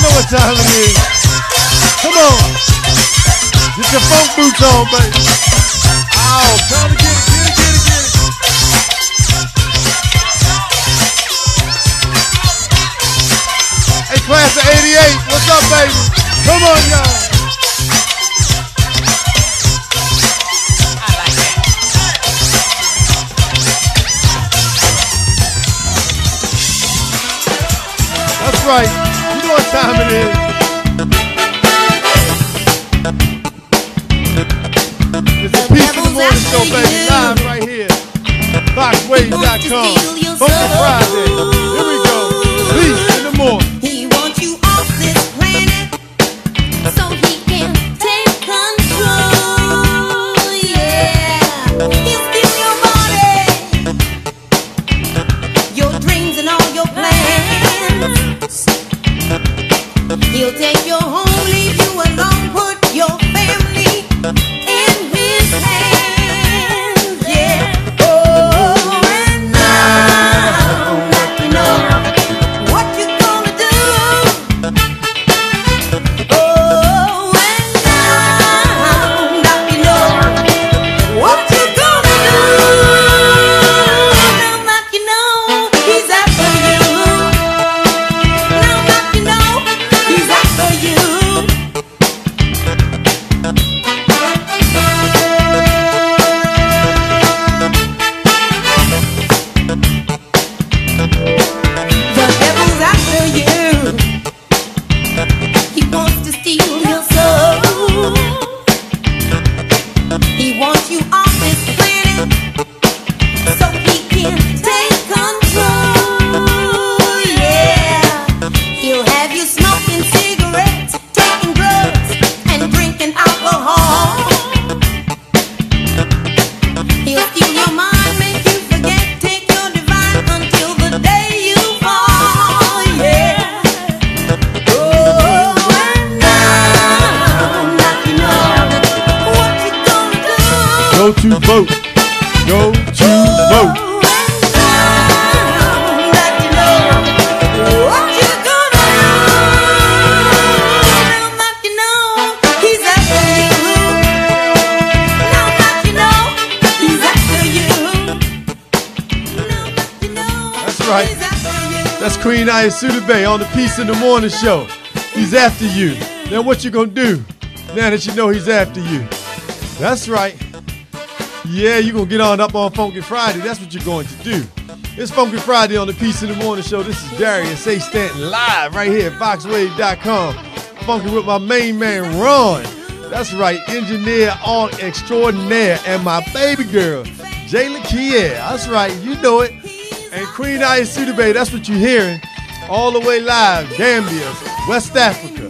Y'all know what time it is. Come on. Get your funk boots on, baby. Ow, time to get it. Hey, class of 88, what's up, baby? Come on, y'all. That's right. You know what time it is. It's the Peace in the Morning Show, baby. Live right here. Foxwaves.com. Funky Friday. Here we go. Peace in the morning. He wants you off this planet so he can take control. Yeah. He'll steal your body, your dreams and all your plans. He'll take your home, leave you alone, put your family in his hands. Yeah. Oh, and now you know what you gonna do. Oh, and now you know what you gonna do. Now that you know he's after you. Now that you know he's after you. The devil's after you. He wants to steal your soul. He wants you off this planet so he can take control. Yeah. He'll have you smoking cigarettes, taking drugs, and drinking alcohol. He'll steal your mind, make you forget, take your divine until the day you fall. Yeah. Oh, and now you know what you gonna do. Go to vote. Go to vote. Oh, and now you know what you gonna do. Now that you know he's after you. Now that you know he's after you. Now that you know That's right. he's after you. That's Queen Ayasuda Bay on the Peace in the Morning Show. He's after you. Now what you gonna do now that you know he's after you? That's right. Yeah, you're gonna get on up on Funky Friday. That's what you're going to do. It's Funky Friday on the Peace in the Morning Show. This is Darius, Stanton, live right here at foxwave.com. Funky with my main man, Ron. That's right, engineer on extraordinaire. And my baby girl, Jayla Kier. That's right, you know it. And Queen Ayasuda Bay, that's what you're hearing. All the way live, Gambia, West Africa.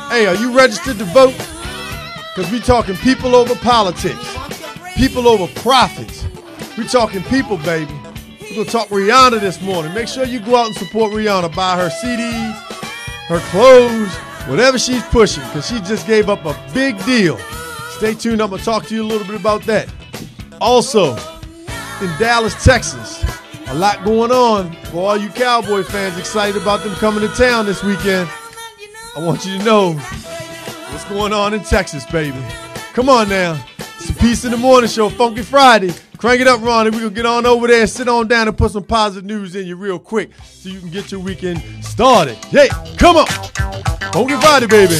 Hey, are you registered to vote? Because we talking people over politics. People over profits. We talking people, baby. We're going to talk Rihanna this morning. Make sure you go out and support Rihanna. Buy her CDs, her clothes, whatever she's pushing, because she just gave up a big deal. Stay tuned. I'm going to talk to you a little bit about that. Also, in Dallas, Texas, a lot going on. For all you Cowboy fans excited about them coming to town this weekend, I want you to know what's going on in Texas, baby. Come on now. It's the Peace in the Morning Show, Funky Friday. Crank it up, Ron, and we're going to get on over there and sit on down and put some positive news in you real quick so you can get your weekend started. Yeah, come on. Funky Friday, baby.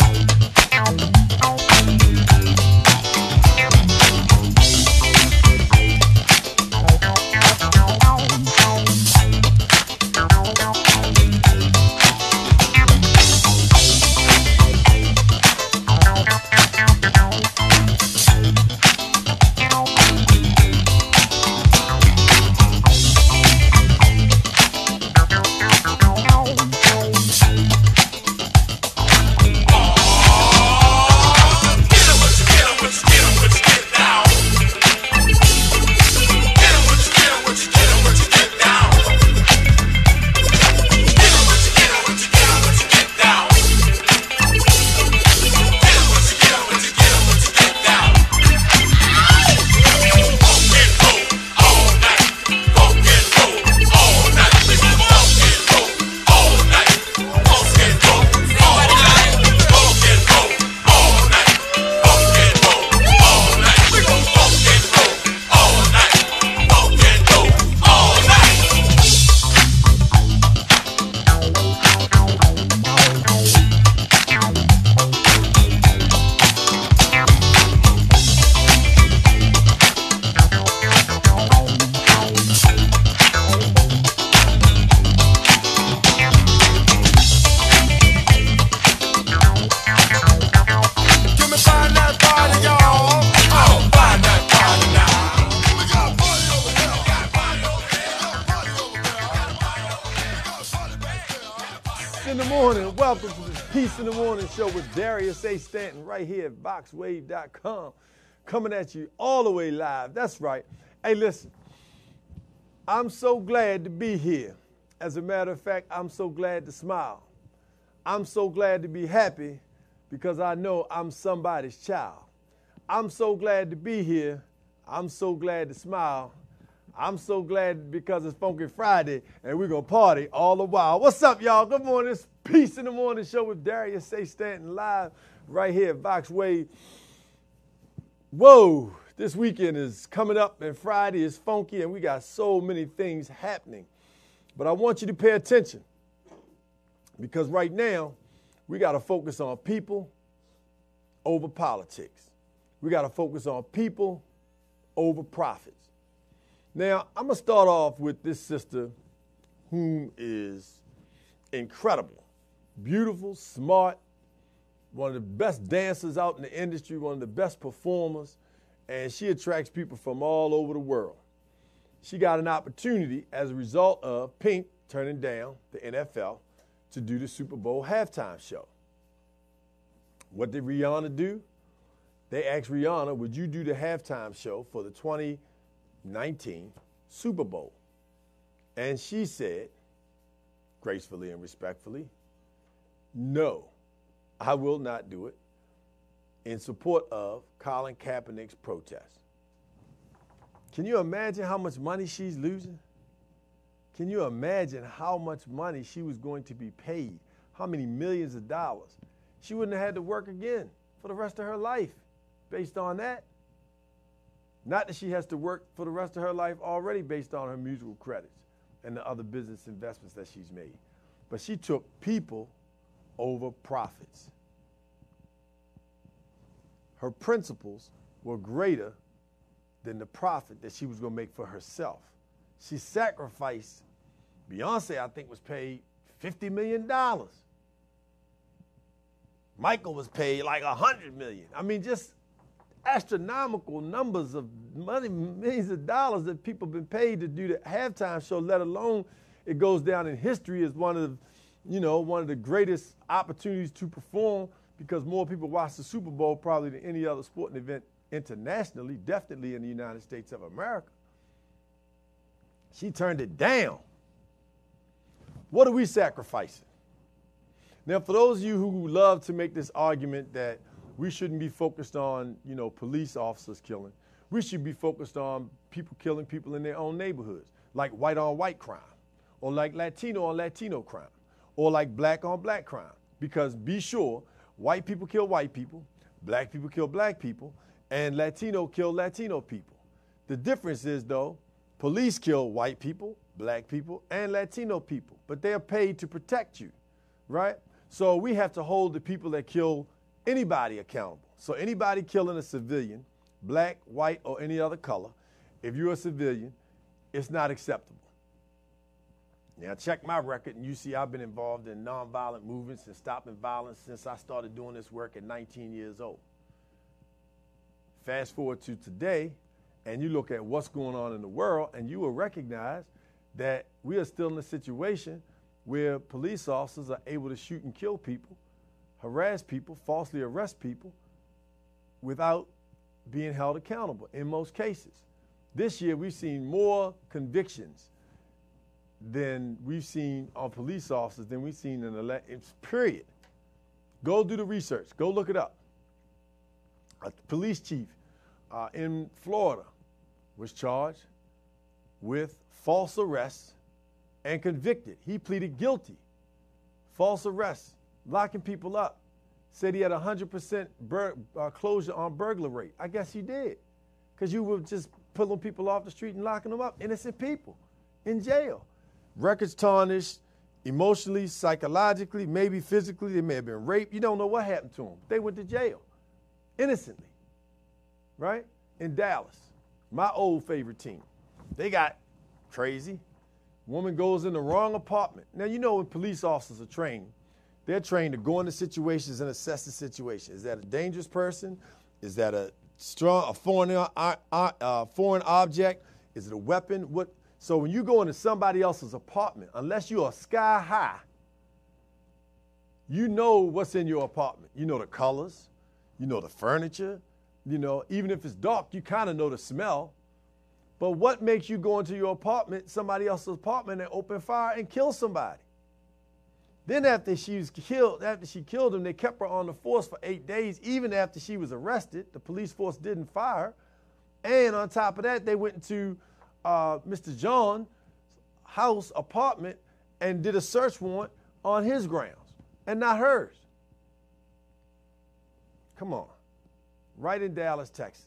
Peace in the morning. Welcome to this Peace in the Morning show with Darius A. Stanton right here at VoxWave.com. Coming at you all the way live. That's right. Hey, listen, I'm so glad to be here. As a matter of fact, I'm so glad to smile. I'm so glad to be happy because I know I'm somebody's child. I'm so glad to be here. I'm so glad to smile. I'm so glad because it's Funky Friday and we're going to party all the while. What's up, y'all? Good morning. It's Peace in the Morning show with Darius A. Stanton live right here at VoxWave. Whoa, this weekend is coming up and Friday is funky and we got so many things happening. But I want you to pay attention because right now we got to focus on people over politics. We got to focus on people over profits. Now, I'm going to start off with this sister whom is incredible, beautiful, smart, one of the best dancers out in the industry, one of the best performers, and she attracts people from all over the world. She got an opportunity as a result of Pink turning down the NFL to do the Super Bowl halftime show. What did Rihanna do? They asked Rihanna, would you do the halftime show for the 2019 Super Bowl? And she said, gracefully and respectfully, no, I will not do it in support of Colin Kaepernick's protest. Can you imagine how much money she's losing? Can you imagine how much money she was going to be paid? How many millions of dollars? She wouldn't have had to work again for the rest of her life based on that. Not that she has to work for the rest of her life already based on her musical credits and the other business investments that she's made. But she took people over profits. Her principles were greater than the profit that she was going to make for herself. She sacrificed, Beyonce, I think, was paid $50 million. Michael was paid like $100 million. I mean, just astronomical numbers of money, millions of dollars that people have been paid to do the halftime show, let alone it goes down in history as one of the greatest opportunities to perform because more people watch the Super Bowl probably than any other sporting event internationally, definitely in the United States of America. She turned it down. What are we sacrificing? Now, for those of you who love to make this argument that we shouldn't be focused on, police officers killing. We should be focused on people killing people in their own neighborhoods, like white-on-white crime, or like Latino-on-Latino crime, or like black-on-black crime. Because be sure, white people kill white people, black people kill black people, and Latino kill Latino people. The difference is, though, police kill white people, black people, and Latino people, but they are paid to protect you, right? So we have to hold the people that kill anybody accountable. So anybody killing a civilian, black, white, or any other color, if you're a civilian, it's not acceptable. Now check my record and you see I've been involved in nonviolent movements and stopping violence since I started doing this work at 19 years old. Fast forward to today and you look at what's going on in the world and you will recognize that we are still in a situation where police officers are able to shoot and kill people, harass people, falsely arrest people without being held accountable in most cases. This year we've seen more convictions than we've seen on police officers than we've seen in elections, period. Go do the research. Go look it up. A police chief in Florida was charged with false arrest and convicted. He pleaded guilty. False arrest. Locking people up. Said he had 100% closure on burglar rate. I guess he did. Because you were just pulling people off the street and locking them up. Innocent people in jail. Records tarnished, emotionally, psychologically, maybe physically. They may have been raped. You don't know what happened to them. They went to jail. Innocently. Right? In Dallas. My old favorite team. They got crazy. Woman goes in the wrong apartment. Now, when police officers are trained, they're trained to go into situations and assess the situation. Is that a dangerous person? Is that a foreign object? Is it a weapon? So when you go into somebody else's apartment, unless you are sky high You know what's in your apartment. You know the colors. You know the furniture. You know, even if it's dark, you kind of know the smell. But what makes you go into your apartment, somebody else's apartment, and open fire and kill somebody? Then after she killed him, they kept her on the force for 8 days. Even after she was arrested, the police force didn't fire her. And on top of that, they went into Mr. John's house, apartment, and did a search warrant on his grounds and not hers. Come on. Right in Dallas, Texas.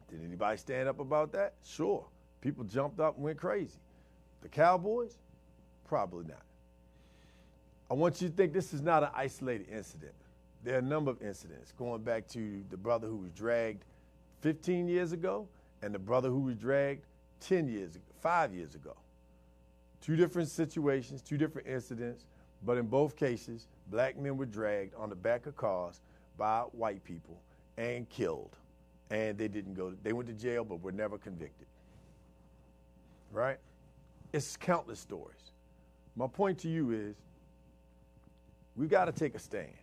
Did anybody stand up about that? Sure. People jumped up and went crazy. The Cowboys? Probably not. I want you to think this is not an isolated incident. There are a number of incidents going back to the brother who was dragged 15 years ago and the brother who was dragged 10 years ago, 5 years ago. Two different situations, two different incidents, but in both cases, black men were dragged on the back of cars by white people and killed. And they went to jail but were never convicted. Right? It's countless stories. My point to you is, we've got to take a stand.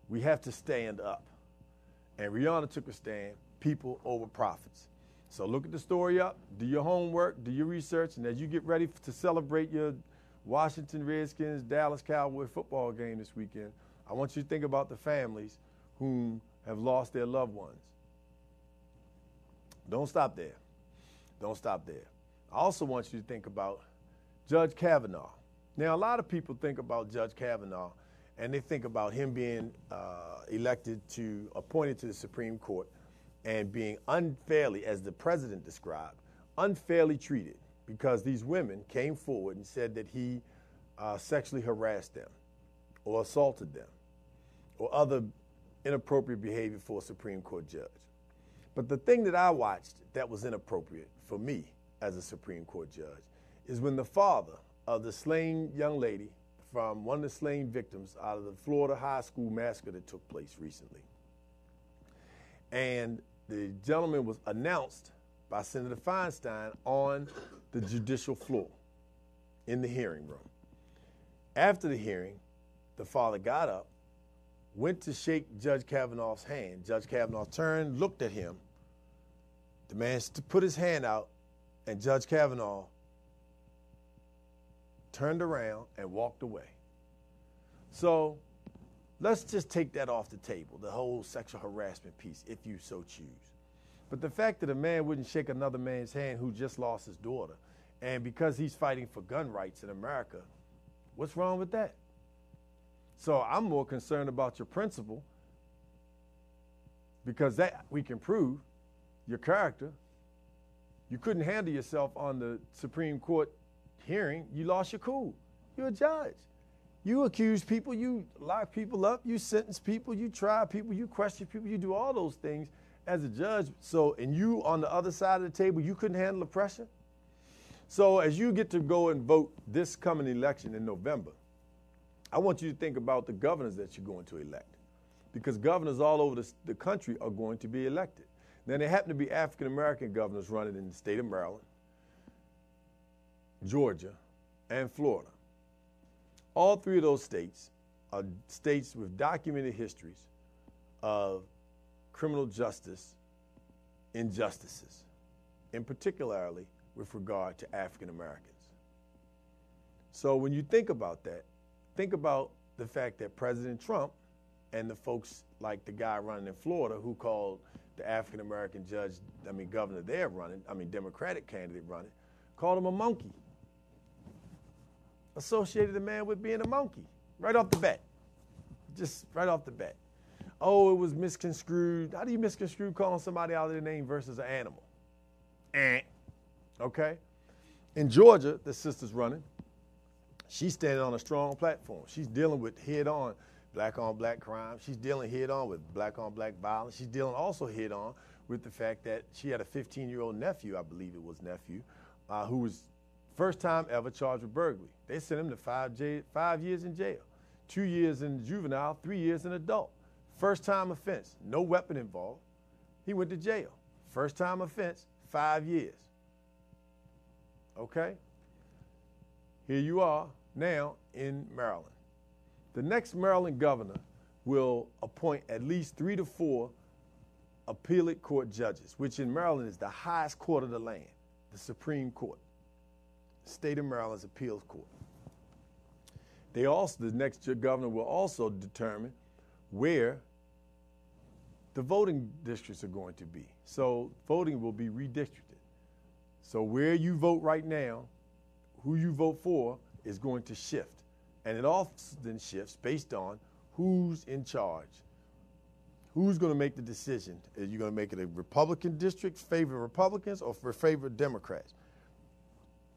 We have to stand up. And Rihanna took a stand, people over profits. So look at the story up, do your homework, do your research, and as you get ready to celebrate your Washington Redskins, Dallas Cowboy football game this weekend, I want you to think about the families whom have lost their loved ones. Don't stop there. Don't stop there. I also want you to think about Judge Kavanaugh. Now, a lot of people think about Judge Kavanaugh, and they think about him being appointed to the Supreme Court and being unfairly, as the president described, unfairly treated because these women came forward and said that he sexually harassed them or assaulted them or other inappropriate behavior for a Supreme Court judge. But the thing that I watched that was inappropriate for me as a Supreme Court judge is when the father of the slain young lady from one of the slain victims out of the Florida high school massacre that took place recently. And the gentleman was announced by Senator Feinstein on the judicial floor in the hearing room. After the hearing, the father got up, went to shake Judge Kavanaugh's hand. Judge Kavanaugh turned, looked at him. The man put his hand out, and Judge Kavanaugh turned around and walked away. So let's just take that off the table, the whole sexual harassment piece, if you so choose. But the fact that a man wouldn't shake another man's hand who just lost his daughter, and because he's fighting for gun rights in America, what's wrong with that? So I'm more concerned about your principle, because that we can prove your character. You couldn't handle yourself on the Supreme Court hearing. You lost your cool. You're a judge. You accuse people, you lock people up, you sentence people, you try people, you question people, you do all those things as a judge. So, and you on the other side of the table, you couldn't handle the pressure. So as you get to go and vote this coming election in November, I want you to think about the governors that you're going to elect, because governors all over the country are going to be elected. Now, there happen to be African-American governors running in the state of Maryland, Georgia, and Florida. All three of those states are states with documented histories of criminal justice injustices, in particularly with regard to African Americans. So when you think about that, think about the fact that President Trump and the folks like the guy running in Florida who called the African American governor there Democratic candidate running, called him a monkey. Associated the man with being a monkey right off the bat. Just right off the bat. Oh, it was misconstrued. How do you misconstrue calling somebody out of their name versus an animal? Okay? In Georgia, the sister's running. She's standing on a strong platform. She's dealing with head-on black crime. She's dealing head-on with black-on-black violence. She's dealing also head-on with the fact that she had a 15-year-old nephew, I believe it was nephew, who was first time ever charged with burglary. They sent him to 5 years in jail, 2 years in juvenile, 3 years in adult. First time offense, no weapon involved. He went to jail. First time offense, 5 years. Okay? Here you are now in Maryland. The next Maryland governor will appoint at least 3 to 4 appellate court judges, which in Maryland is the highest court of the land, the Supreme Court, the state of Maryland's appeals court. The next governor will also determine where the voting districts are going to be. So voting will be redistricted. So where you vote right now, who you vote for is going to shift. And it often shifts based on who's in charge. Who's going to make the decision? Are you going to make it a Republican district, favor Republicans, or favor Democrats?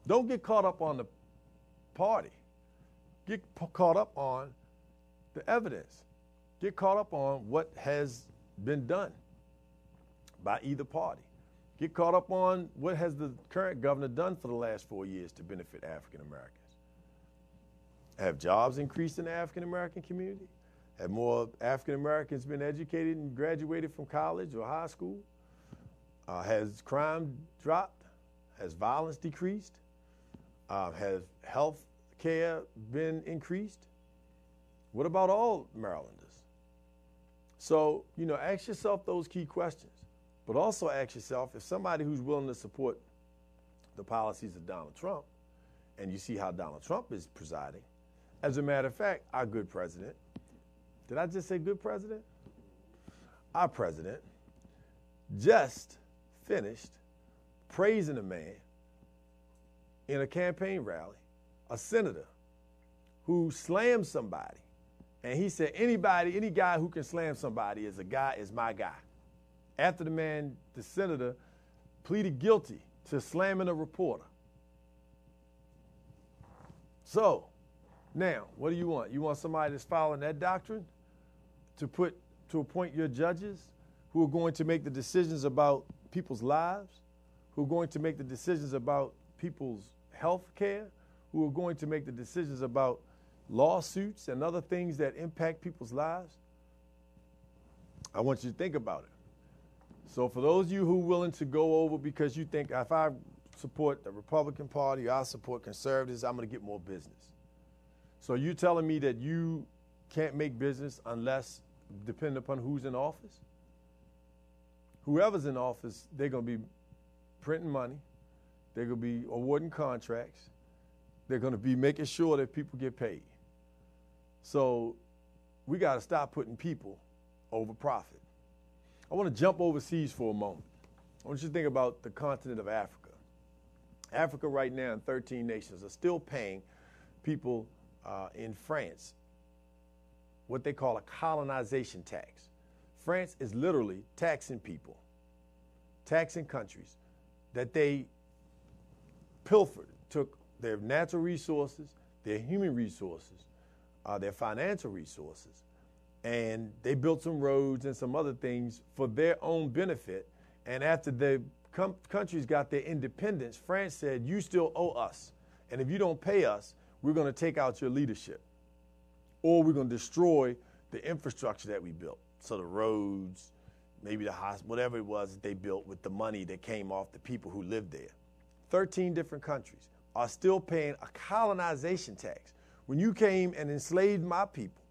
Don't get caught up on the party. Get caught up on the evidence. Get caught up on what has been done by either party. Get caught up on what has the current governor done for the last 4 years to benefit African Americans. Have jobs increased in the African American community? Have more African Americans been educated and graduated from college or high school? Has crime dropped? Has violence decreased? Has health care been increased? What about all Marylanders? So, ask yourself those key questions, but also ask yourself, if somebody who's willing to support the policies of Donald Trump, and you see how Donald Trump is presiding, as a matter of fact, our good president, did I just say good president? Our president just finished praising a man in a campaign rally, a senator who slammed somebody. And he said, any guy who can slam somebody is my guy. After the senator, pleaded guilty to slamming a reporter. So, now, what do you want? You want somebody that's following that doctrine to appoint your judges who are going to make the decisions about people's lives, who are going to make the decisions about people's health care, who are going to make the decisions about lawsuits and other things that impact people's lives? I want you to think about it. So for those of you who are willing to go over because you think if I support the Republican Party or I support conservatives, I'm going to get more business. So you're telling me that you can't make business unless, depending upon who's in office? Whoever's in office, they're going to be printing money. They're going to be awarding contracts. They're going to be making sure that people get paid. So we got to stop putting people over profit. I want to jump overseas for a moment. I want you to think about the continent of Africa. Africa right now in 13 nations are still paying people in France what they call a colonization tax. France is literally taxing people, taxing countries that they pilfered, took their natural resources, their human resources, their financial resources, and they built some roads and some other things for their own benefit. And after the countries got their independence, France said, you still owe us. And if you don't pay us, we're going to take out your leadership, or we're going to destroy the infrastructure that we built. So the roads, maybe the hospital, whatever it was that they built with the money that came off the people who lived there. 13 different countries are still paying a colonization tax. When you came and enslaved my people,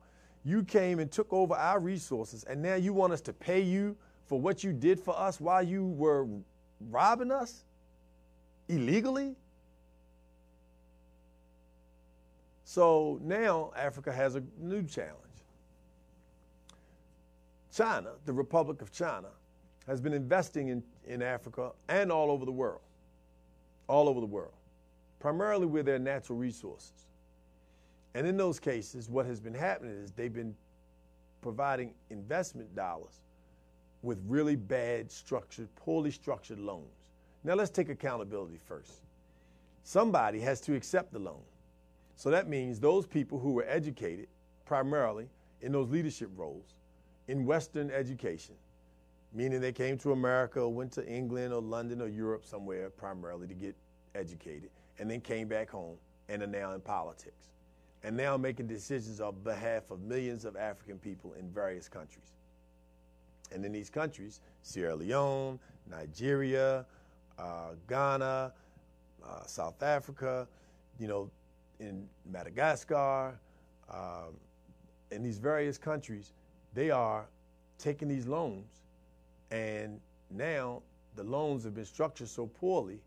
you came and took over our resources, and now you want us to pay you for what you did for us while you were robbing us illegally? So now Africa has a new challenge. China, the Republic of China, has been investing in Africa and all over the world, primarily with their natural resources. And in those cases, what has been happening is they've been providing investment dollars with really bad structured, poorly structured loans. Now let's take accountability first. Somebody has to accept the loan. So that means those people who were educated primarily in those leadership roles in Western education, meaning they came to America or went to England or London or Europe somewhere primarily to get educated, and then came back home and are now in politics, and now making decisions on behalf of millions of African people in various countries. And in these countries, Sierra Leone, Nigeria, Ghana, South Africa, in Madagascar, in these various countries, they are taking these loans, and now the loans have been structured so poorly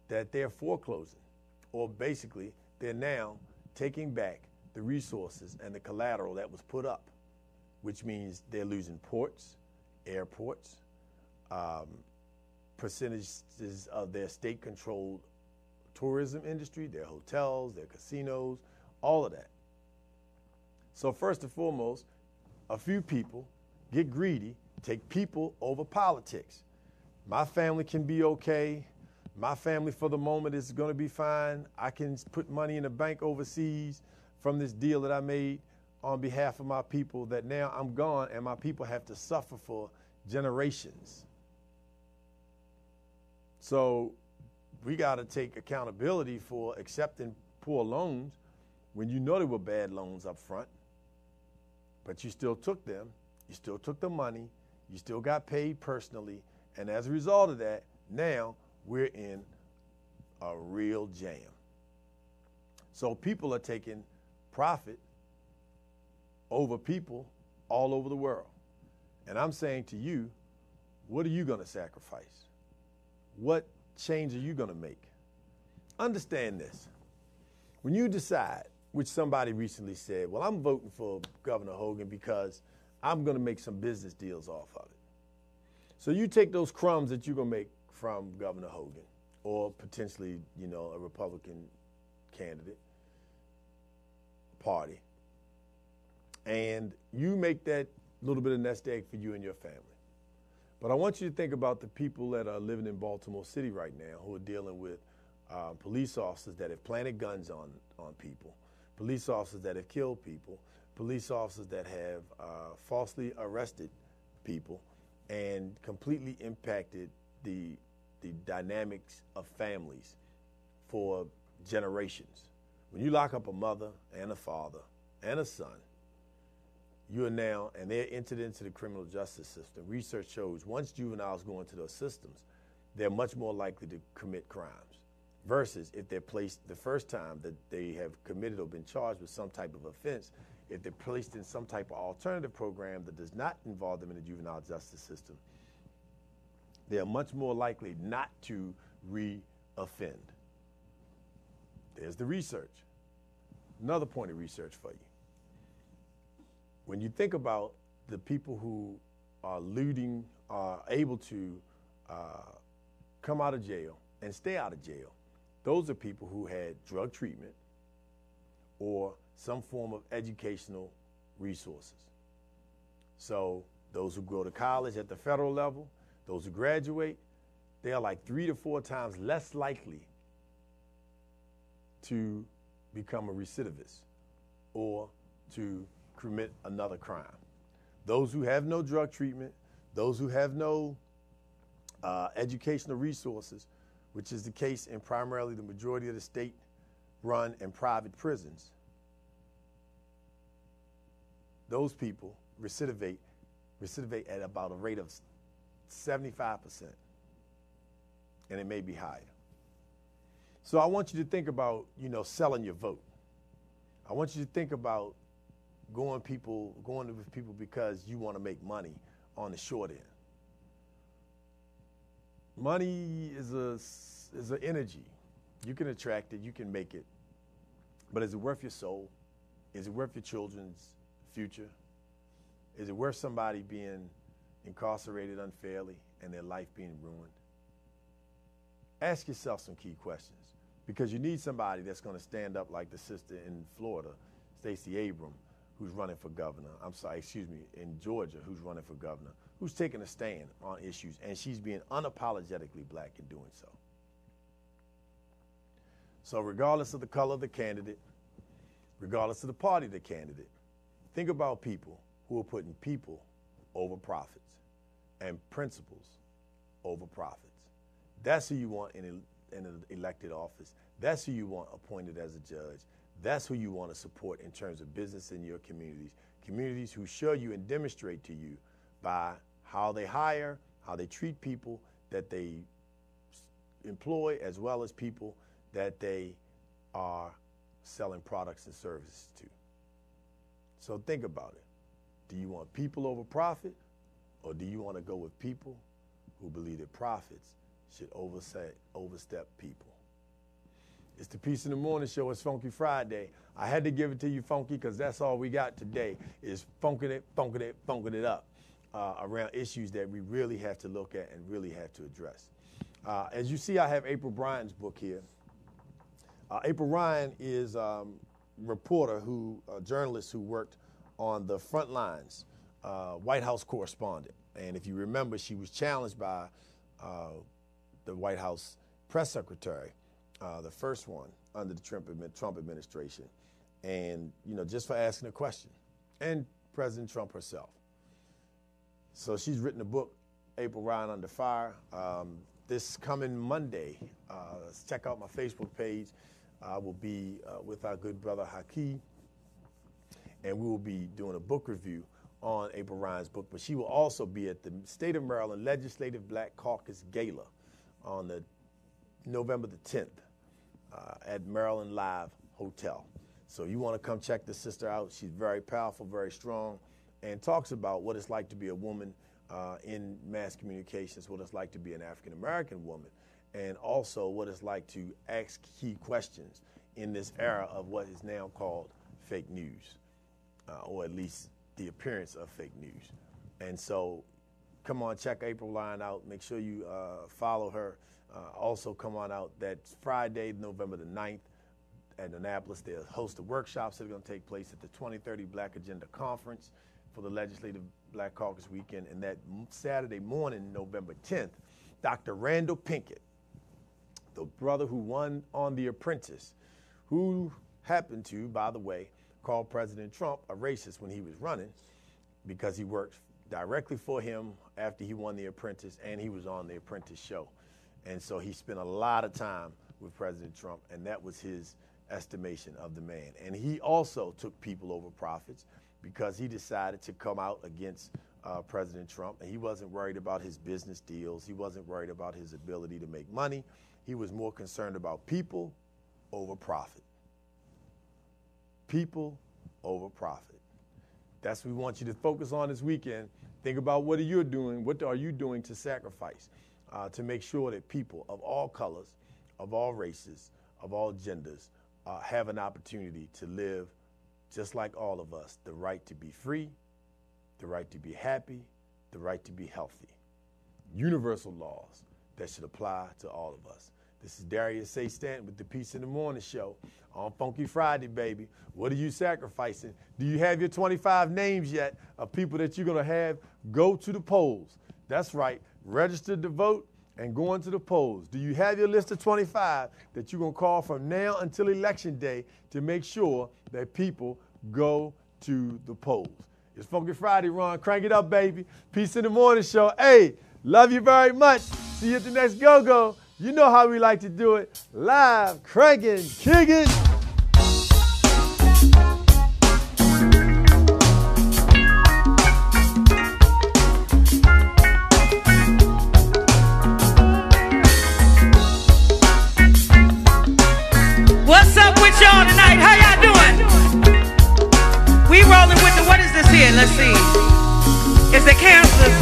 that they're foreclosing, or basically they're now taking back the resources and the collateral that was put up, which means they're losing ports, airports, percentages of their state-controlled tourism industry, their hotels, their casinos, all of that. So first and foremost, a few people get greedy, take people over politics. My family can be okay. My family for the moment is going to be fine. I can put money in the bank overseas from this deal that I made on behalf of my people, that now I'm gone and my people have to suffer for generations. So we got to take accountability for accepting poor loans when you know they were bad loans up front, but you still took them, you still took the money, you still got paid personally, and as a result of that, now we're in a real jam. So people are taking profit over people all over the world. And I'm saying to you, what are you going to sacrifice? What change are you going to make? Understand this. When you decide, which somebody recently said, well, I'm voting for Governor Hogan because I'm going to make some business deals off of it. So you take those crumbs that you're going to make from Governor Hogan, or potentially, a Republican candidate, party, and you make that little bit of nest egg for you and your family. But I want you to think about the people that are living in Baltimore City right now who are dealing with police officers that have planted guns on people, police officers that have killed people, police officers that have falsely arrested people and completely impacted the dynamics of families for generations. When you lock up a mother and a father and a son, you are now, and they're entered into the criminal justice system. Research shows once juveniles go into those systems, they're much more likely to commit crimes versus if they're placed the first time that they have committed or been charged with some type of offense. If they're placed in some type of alternative program that does not involve them in the juvenile justice system, they are much more likely not to re-offend. There's the research. Another point of research for you. When you think about the people who are looting, are able to come out of jail and stay out of jail, those are people who had drug treatment or some form of educational resources. So those who go to college at the federal level, those who graduate, they are like 3 to 4 times less likely to become a recidivist or to commit another crime. Those who have no drug treatment, those who have no educational resources, which is the case in primarily the majority of the state-run and private prisons, those people recidivate at about a rate of 75%, and it may be higher. So I want you to think about, selling your vote. I want you to think about going with people because you want to make money on the short end. Money is an energy. You can attract it, you can make it, but is it worth your soul? Is it worth your children's future? Is it worth somebody being incarcerated unfairly and their life being ruined? Ask yourself some key questions, because you need somebody that's going to stand up like the sister in Florida, Stacey Abrams, who's running for governor. In Georgia, who's running for governor, who's taking a stand on issues, and she's being unapologetically black in doing so. So regardless of the color of the candidate, regardless of the party of the candidate, think about people who are putting people over profits and principles over profits. That's who you want in an elected office. That's who you want appointed as a judge. That's who you want to support in terms of business in your communities. Communities who show you and demonstrate to you by how they hire, how they treat people that they employ, as well as people that they are selling products and services to. So think about it. Do you want people over profit, or do you want to go with people who believe that profits should overstep people? It's the Peace in the Morning Show. It's Funky Friday. I had to give it to you funky because that's all we got today is funking it up around issues that we really have to look at and really have to address. As you see, I have April Bryan's book here. April Bryan is a journalist who worked on the front lines, White House correspondent. And if you remember, she was challenged by the White House press secretary, the first one under the Trump administration, and just for asking a question, and President Trump herself. So she's written a book, April Bryan Under Fire. This coming Monday, check out my Facebook page. I will be with our good brother Haki, and we will be doing a book review on April Bryan's book. But she will also be at the State of Maryland Legislative Black Caucus Gala on the November the 10th at Maryland Live Hotel. So you want to come check this sister out. She's very powerful, very strong, and talks about what it's like to be a woman in mass communications, what it's like to be an African-American woman, and also what it's like to ask key questions in this era of what is now called fake news, or at least the appearance of fake news. And so come on, check April Bryan out. Make sure you follow her. Also come on out that Friday, November the 9th at Annapolis. They'll host the workshops that are going to take place at the 2030 Black Agenda Conference for the Legislative Black Caucus Weekend. And that Saturday morning, November 10th, Dr. Randall Pinkett, the brother who won on The Apprentice, who happened to, by the way, call President Trump a racist when he was running because he worked directly for him after he won The Apprentice, and he was on The Apprentice show. And so he spent a lot of time with President Trump, and that was his estimation of the man. And he also took people over profits because he decided to come out against President Trump, and he wasn't worried about his business deals. He wasn't worried about his ability to make money. He was more concerned about people over profit. People over profit. That's what we want you to focus on this weekend. Think about what are you doing to sacrifice to make sure that people of all colors, of all races, of all genders have an opportunity to live just like all of us, the right to be free, the right to be happy, the right to be healthy. Universal laws that should apply to all of us. This is Darius Stanton with the Peace in the Morning Show on Funky Friday, baby. What are you sacrificing? Do you have your 25 names yet of people that you're going to have go to the polls? That's right. Register to vote and go into the polls. Do you have your list of 25 that you're going to call from now until Election Day to make sure that people go to the polls? It's Funky Friday, Ron. Crank it up, baby. Peace in the Morning Show. Hey, love you very much. See you at the next go-go. You know how we like to do it. Live, cranking, kicking. What's up with y'all tonight? How y'all doing? We rolling with the, what is this here? Let's see. It's the cancers.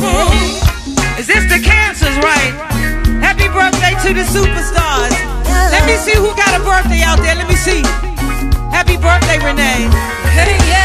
Is this the cancers, right? Happy birthday to the superstars. Let me see who got a birthday out there. Let me see. Happy birthday, Renee. Hey, yeah.